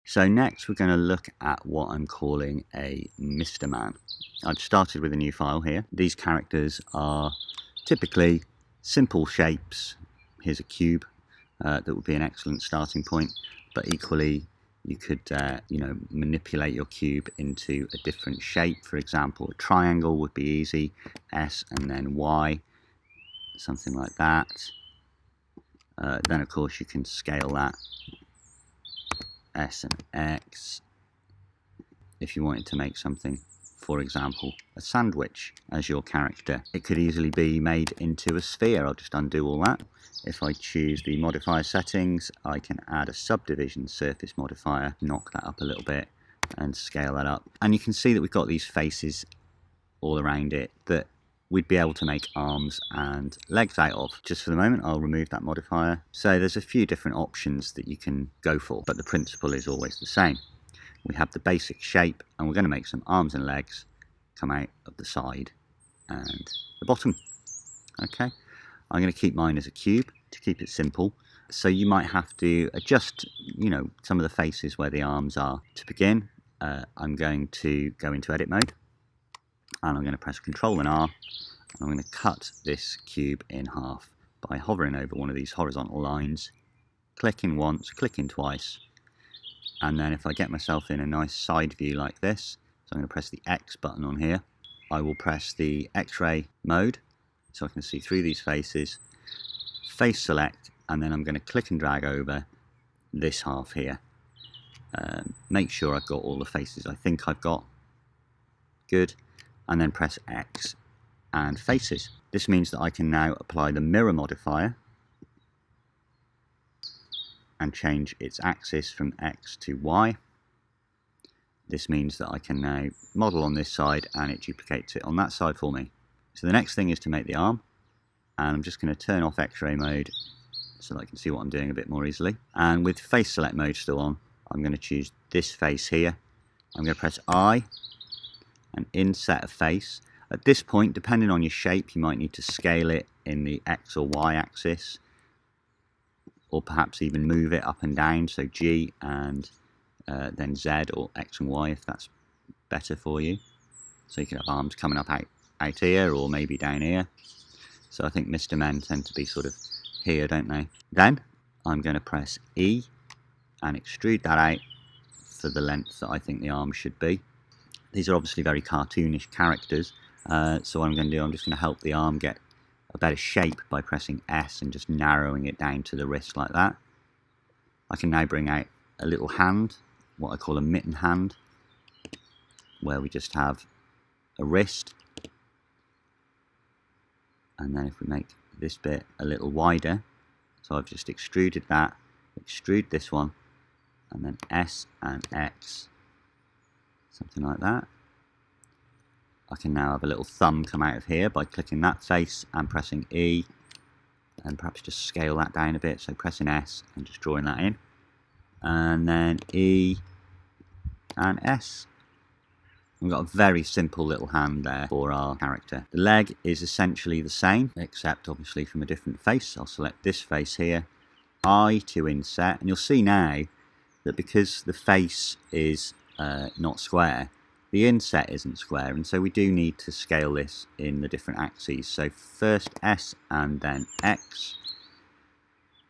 So next we're going to look at what I'm calling a Mr. Man. I've started with a new file here. These characters are typically simple shapes. Here's a cube that would be an excellent starting point, but equally you could manipulate your cube into a different shape. For example, a triangle would be easy, S and then Y, something like that. Then of course you can scale that S and X if you wanted to make something, for example a sandwich as your character. It could easily be made into a sphere. I'll just undo all that. If I choose the modifier settings, I can add a subdivision surface modifier, knock that up a little bit and scale that up, and you can see that we've got these faces all around it that we'd be able to make arms and legs out of. Just for the moment I'll remove that modifier. So there's a few different options that you can go for, but the principle is always the same. We have the basic shape and we're going to make some arms and legs come out of the side and the bottom. Okay, I'm going to keep mine as a cube to keep it simple. So you might have to adjust some of the faces where the arms are. To begin, I'm going to go into edit mode and I'm going to press Ctrl and R, and I'm going to cut this cube in half by hovering over one of these horizontal lines, clicking once, clicking twice, and then if I get myself in a nice side view like this, so I'm going to press the X button on here, I will press the X-ray mode so I can see through these faces, face select, and then I'm going to click and drag over this half here. Make sure I've got all the faces I think I've got. Good. And then press X and faces. This means that I can now apply the mirror modifier and change its axis from X to Y. This means that I can now model on this side and it duplicates it on that side for me. So the next thing is to make the arm, and I'm just going to turn off X-ray mode so that I can see what I'm doing a bit more easily. And with face select mode still on, I'm going to choose this face here. I'm going to press I and inset a face. At this point, depending on your shape, you might need to scale it in the X or Y axis, or perhaps even move it up and down, so G and then Z, or X and Y if that's better for you. So you can have arms coming up out here, or maybe down here. So I think Mr. Men tend to be sort of here, don't they? Then I'm going to press E and extrude that out for the length that I think the arm should be. These are obviously very cartoonish characters, so what I'm going to do, I'm just going to help the arm get a better shape by pressing S and just narrowing it down to the wrist like that. I can now bring out a little hand, what I call a mitten hand, where we just have a wrist, and then if we make this bit a little wider, so I've just extruded that, extrude this one, and then S and X, something like that. I can now have a little thumb come out of here by clicking that face and pressing E, and perhaps just scale that down a bit, so pressing S and just drawing that in, and then E and S. We've got a very simple little hand there for our character. The leg is essentially the same, except obviously from a different face. I'll select this face here, I to inset, and you'll see now that because the face is not square, the inset isn't square, and so we do need to scale this in the different axes. So first S and then X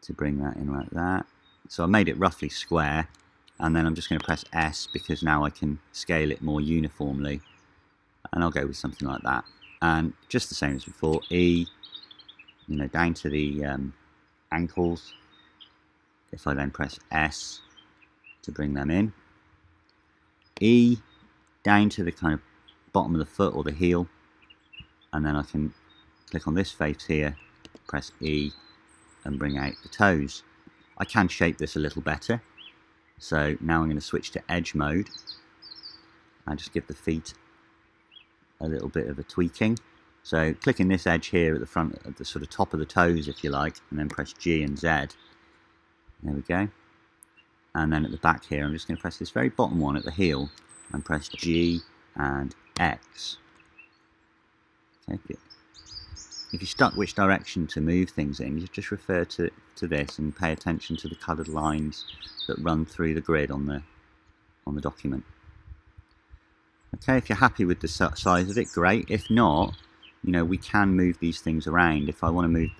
to bring that in like that. So I made it roughly square, and then I'm just going to press S because now I can scale it more uniformly, and I'll go with something like that. And just the same as before, E, down to the ankles. If I then press S to bring them in, E down to the kind of bottom of the foot or the heel, and then I can click on this face here, press E and bring out the toes. I can shape this a little better, so now I'm going to switch to edge mode and just give the feet a little bit of a tweaking. So clicking this edge here at the front, at the sort of top of the toes if you like, and then press G and Z. There we go. And then at the back here I'm just going to press this very bottom one at the heel and press G and X. Okay, if you're stuck which direction to move things in, you just refer to this and pay attention to the coloured lines that run through the grid on the on the document. Okay, if you're happy with the size of it, great. If not, you know, we can move these things around. If I want to move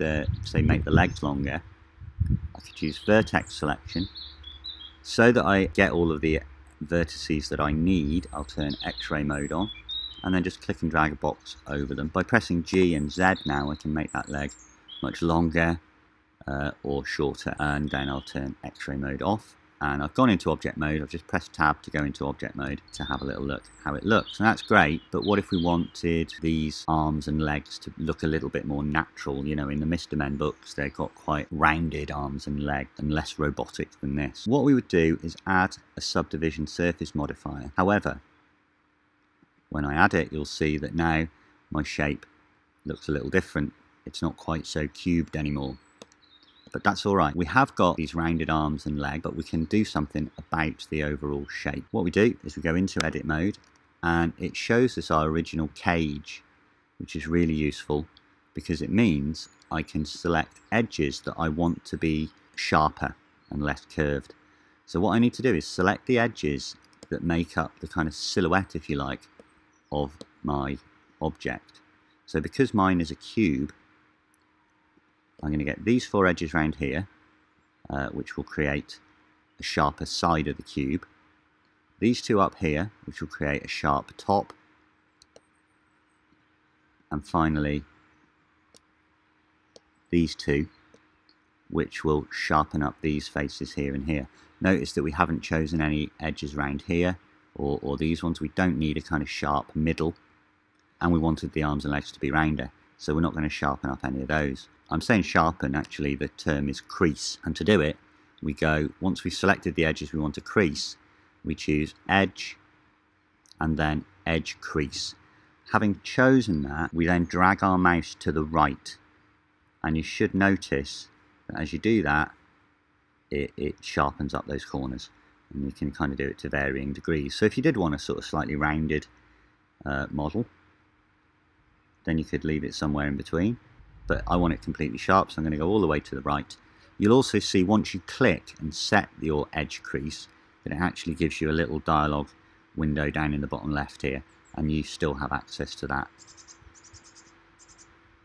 make the legs longer, I could use vertex selection. So that I get all of the vertices that I need, I'll turn X-ray mode on, and then just click and drag a box over them. By pressing G and Z now, I can make that leg much longer or shorter, and then I'll turn X-ray mode off. And I've gone into object mode. I've just pressed tab to go into object mode to have a little look how it looks. And that's great, but what if we wanted these arms and legs to look a little bit more natural? You know, in the Mr. Men books, they've got quite rounded arms and legs and less robotic than this. What we would do is add a subdivision surface modifier. However, when I add it, you'll see that now my shape looks a little different. It's not quite so cubed anymore. But that's all right. We have got these rounded arms and leg, but we can do something about the overall shape. What we do is we go into edit mode, and it shows us our original cage, which is really useful because it means I can select edges that I want to be sharper and less curved. So what I need to do is select the edges that make up the kind of silhouette, if you like, of my object. So because mine is a cube, I'm going to get these 4 edges around here, which will create a sharper side of the cube. These 2 up here, which will create a sharp top. And finally, these 2, which will sharpen up these faces here and here. Notice that we haven't chosen any edges around here, or these ones. We don't need a kind of sharp middle. And we wanted the arms and legs to be rounder, so we're not going to sharpen up any of those. I'm saying sharpen, actually the term is crease, and to do it we go, once we've selected the edges we want to crease, we choose edge and then edge crease. Having chosen that, we then drag our mouse to the right, and you should notice that as you do that it sharpens up those corners, and you can kind of do it to varying degrees. So if you did want a sort of slightly rounded model, then you could leave it somewhere in between. But I want it completely sharp, so I'm going to go all the way to the right. You'll also see once you click and set your edge crease that it actually gives you a little dialog window down in the bottom left here, and you still have access to that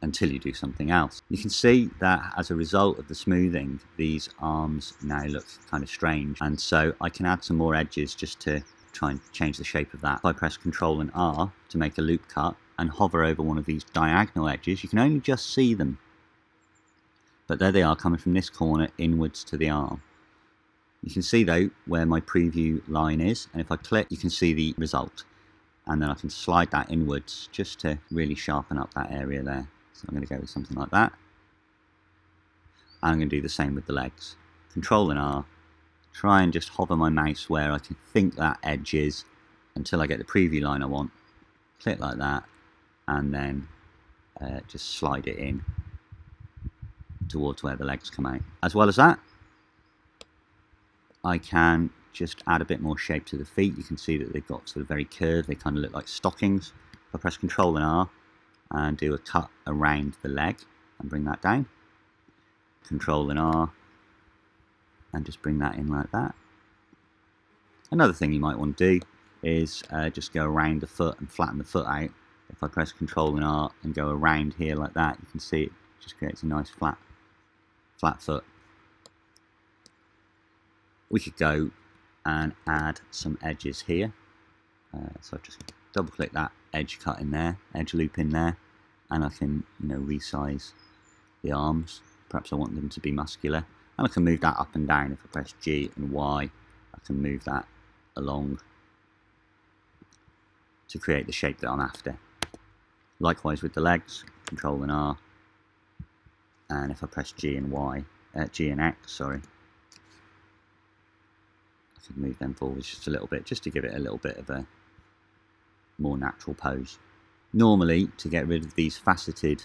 until you do something else. You can see that as a result of the smoothing, these arms now look kind of strange, and so I can add some more edges just to try and change the shape of that. If I press Ctrl and R to make a loop cut and hover over one of these diagonal edges, you can only just see them, but there they are, coming from this corner inwards to the arm. You can see though where my preview line is, and if I click you can see the result, and then I can slide that inwards just to really sharpen up that area there. So I'm going to go with something like that, and I'm going to do the same with the legs. Ctrl and R, try and just hover my mouse where I can think that edge is until I get the preview line I want. Click like that, and then just slide it in towards where the legs come out. As well as that, I can just add a bit more shape to the feet. You can see that they've got sort of very curved, they kind of look like stockings. If I press Ctrl and R and do a cut around the leg and bring that down, Ctrl and R and just bring that in like that. Another thing you might want to do is just go around the foot and flatten the foot out. If I press Ctrl and R and go around here like that, you can see it just creates a nice flat foot. We could go and add some edges here. So I just double click that edge cut in there, edge loop in there, and I can, you know, resize the arms. Perhaps I want them to be muscular, and I can move that up and down. If I press G and Y, I can move that along to create the shape that I'm after. Likewise with the legs, Control and R, and if I press G and Y, G and X, sorry, I can move them forwards just a little bit, just to give it a little bit of a more natural pose. Normally, to get rid of these faceted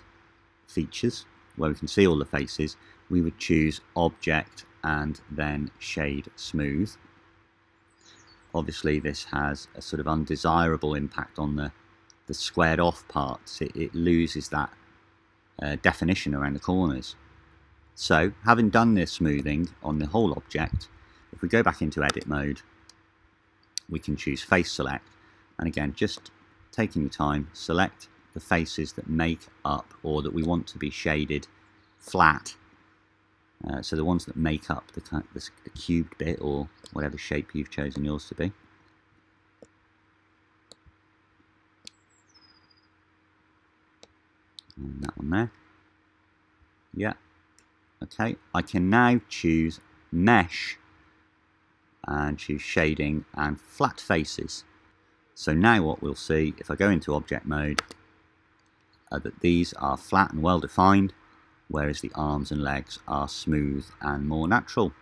features, where we can see all the faces, we would choose Object and then Shade Smooth. Obviously this has a sort of undesirable impact on the squared off parts. It loses that definition around the corners. So having done this smoothing on the whole object, if we go back into edit mode we can choose face select, and again, just taking your time, select the faces that make up or that we want to be shaded flat. So the ones that make up the cubed bit, or whatever shape you've chosen yours to be. And that one there. Yeah. Okay. I can now choose mesh and choose shading and flat faces. So now what we'll see, if I go into object mode, that these are flat and well defined, whereas the arms and legs are smooth and more natural.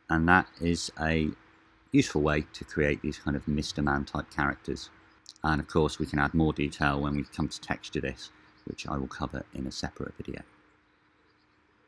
And that is a useful way to create these kind of Mr. Man type characters. And of course we can add more detail when we come to texture this, which I will cover in a separate video.